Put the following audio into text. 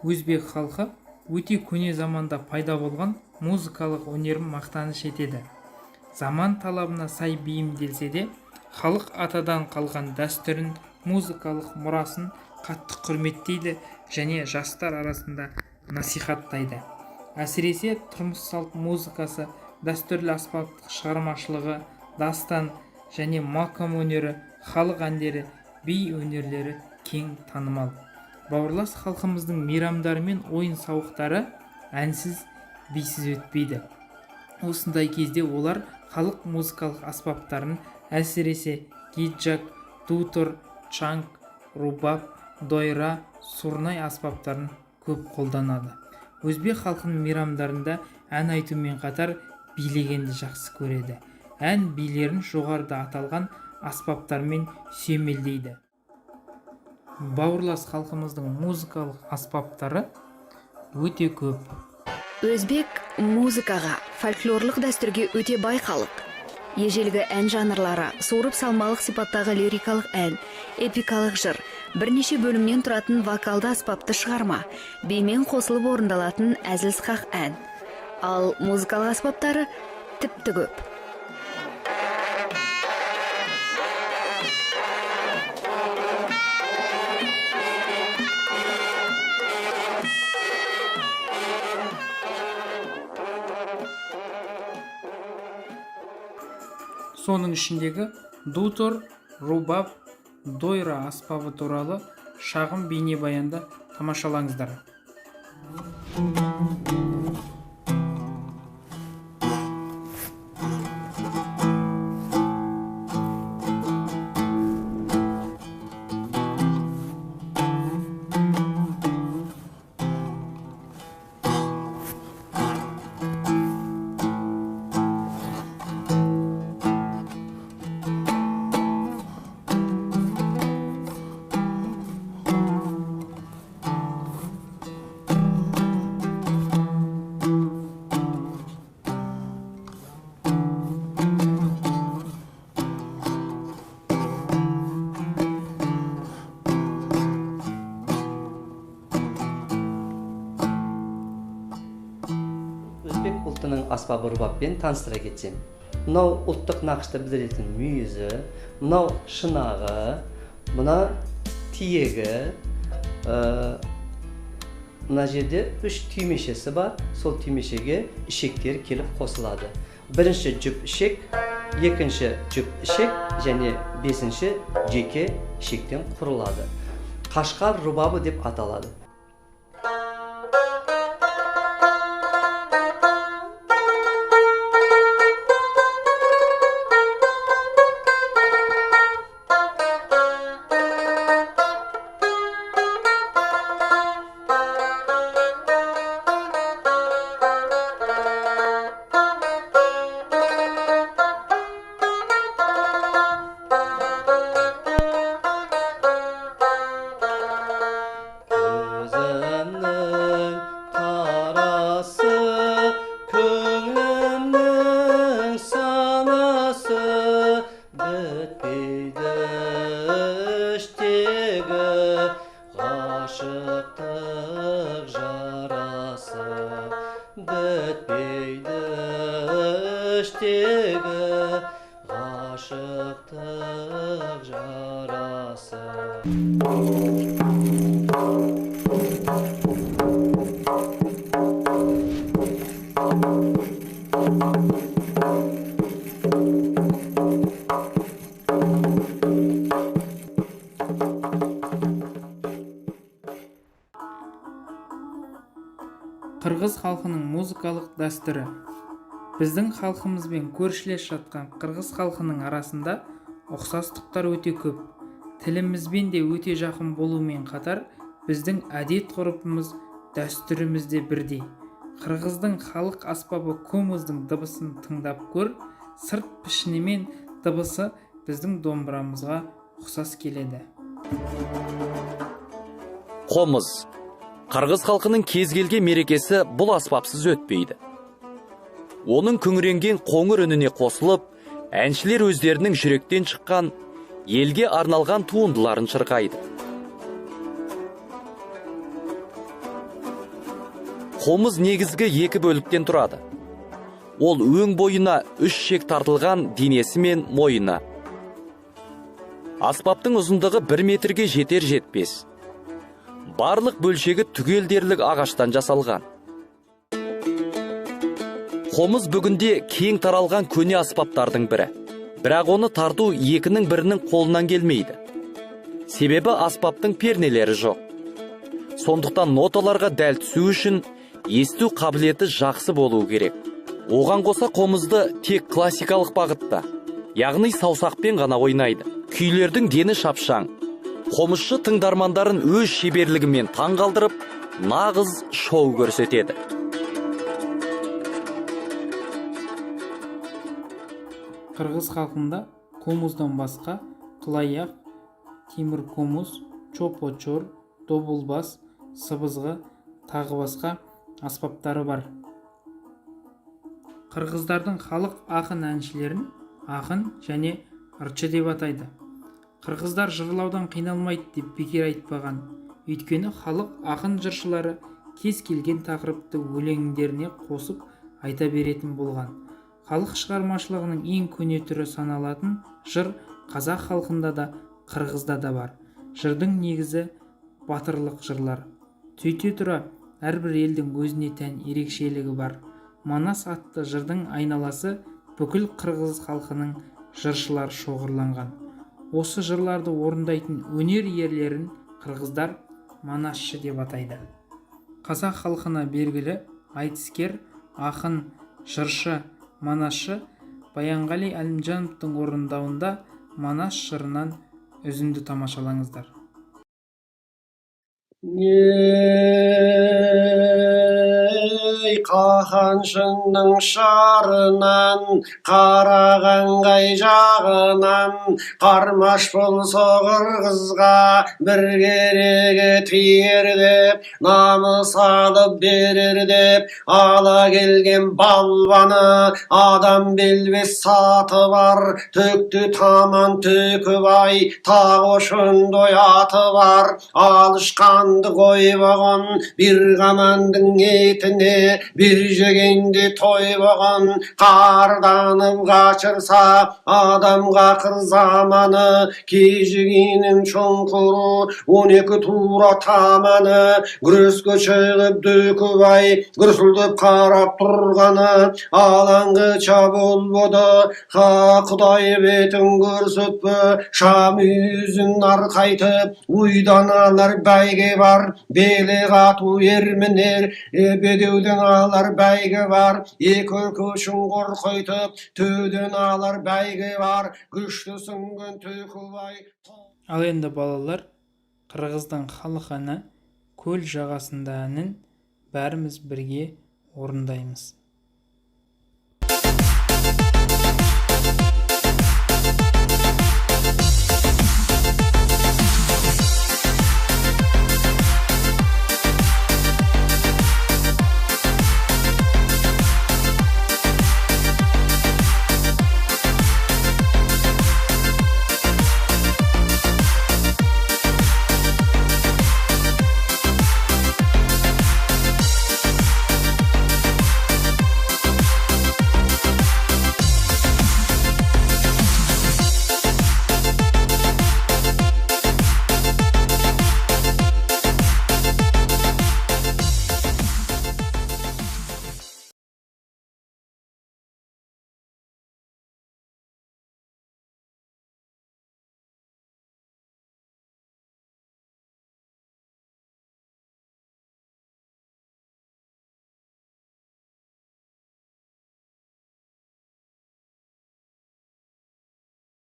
Өзбек халқы өте көне заманда пайда болған музыкалық өнерін мақтаныш етеді. Заман талабына сай бейімделсе де, халық атадан қалған дәстүрін, музыкалық мұрасын қатты құрметтейді және жастар арасында насихаттайды. Әсіресе тұрмыс салт музыкасы, дәстүрлі аспаптық шығармашылығы, дастан және макам өнері, халық әндері, би өнерлері кең танымал. Бауырлас халқымыздың мейрамдары мен ойын-сауықтары әнсіз, бисіз өтпейді. Осындай кезде олар халық музыкалық аспаптарын, әсіресе гиджак, дутор, чанг, рубаб, дойра, сурнай аспаптарын көп қолданады. Өзбек халқының мейрамдарында ән айтумен қатар билегенді жақсы көреді. Ән билерін жоғарыда аталған аспаптармен сүйемелдейді. Бауырлас халқымыздың музыкалық аспаптары өте көп. Өзбек музыкаға, фольклорлық дәстүрге өте бай халық. Ежелгі ән жанрлары суырып салмалық сипаттағы лирикалық ән, эпикалық жыр, бірнеше бөлімнен тұратын вокалды аспапты шығарма, бимен қосылып орындалатын әзіл-сықақ ән. Ал музыкалық аспаптары тіпті көп. Соның ішіндегі дутор, рубаб, дойра аспабы туралы шағын бейнебаянды тамашалаңыздар. Өзбек ұлтының аспабы рубабпен таныстыра кетсем. Мынау ұлттық нақышты білдіретін мүйізі, мынау шынағы, мына тиегі, мына жерде 3 түймешесі бар. Сол түймешеге ішектер келіп қосылады. Бірінші жүп ішек, екінші жүп ішек және бесінші жеке ішектен құрылады. Қашқар рубабы деп аталады. Қырғыз халқының музыкалық дәстүрі. Біздің халқымызбен көршілес жатқан қырғыз халқының арасында ұқсастықтар өте көп. Тілімізбен де өте жақын болумен қатар, біздің әдет-ғұрпымыз, дәстүріміз де бірдей. Қырғыздың халық аспабы комыздың дыбысын тыңдап көр, сырт пішіні мен дыбысы біздің домбырамызға ұқсас келеді. Қомыз. Қырғыз халқының кез келген мерекесі бұл аспапсыз өтпейді. Оның күңіренген қоңыр үніне қосылып, әншілер өздерінің жүректен шыққан, елге арналған туындыларын шырқайды. Қомыз негізгі екі бөліктен тұрады. Ол өң бойына 3 ішек тартылған денесі мен мойыны. Аспаптың ұзындығы 1 метрге жетер-жетпес. Барлық бөлшегі түгел дерлік ағаштан жасалған. Қомыз бүгінде кең таралған көне аспаптардың бірі. Бірақ оны тарту екінің бірінің қолынан келмейді. Себебі аспаптың пернелері жоқ. Сондықтан ноталарға дәл түсу үшін есту қабілеті жақсы болуы керек. Оған қоса қомызды тек классикалық бағытта, яғни саусақпен ғана ойнайды. Күйлердің дені шапшаң. Қомызшы тыңдармандарын өз шеберлігімен таңғалдырып, нағыз шоу көрсетеді. Қырғыз халқында комуздан басқа қылаяқ, темір комуз, чопочор, добулбас, сыбызғы, тағы басқа аспаптары бар. Қырғыздардың халық ақын әншілерін ақын және ырчы деп атайды. Қырғыздар жырлаудан қиналмайды деп бекер айтпаған. Өйткені халық ақын жыршылары кез келген тақырыпты өлеңдеріне қосып айта беретін болған. Халық шығармашылығының ең көне түрі саналатын жыр қазақ халқында да, қырғызда да бар. Жырдың негізі батырлық жырлар. Сөйте тұра, әрбір елдің өзіне тән ерекшелігі бар. Манас атты жырдың айналасы бүкіл қырғыз халқының жыршылар шоғырланған. Осы жырларды орындайтын өнер иелерін қырғыздар манасшы деп атайды. Қазақ халқына белгілі айтыскер, ақын, жыршы, манасшы Баянғали Әлімжановтың орындауында Манас жырынан үзінді тамашалаңыздар. Ей қаханшының шарынан, қарағанғай жағынан, қармаш болса қырғызға бір керегі тиер деп, намыс алып берер деп, ала келген балбаны, адам белбес саты бар, төкті таман төкібай, тағы шындой аты бар, алышқанды қойбаған, бір қамандың етіне, бір жегенде тойбаған, қарданып қашырса, адамға қыр заманы, кежігінің шоңқыры, 12 тура таманы, күреске шығып дөкібай, күрсілдіп қарап тұрғаны, алаңғы болбоды, Құдай бетін көрсетпі, шам yüzün арқайтып, уйданалар бәйге бар, белі қату ермінер, бедеуден алар бәйге бар, екі көшін қорқайтып, төден алар бәйге бар, күшті сүңген төкібай. Ал енді балалар, қырғыздың халық әні «Көл жағасында» әнін бәріміз бірге орындаймыз.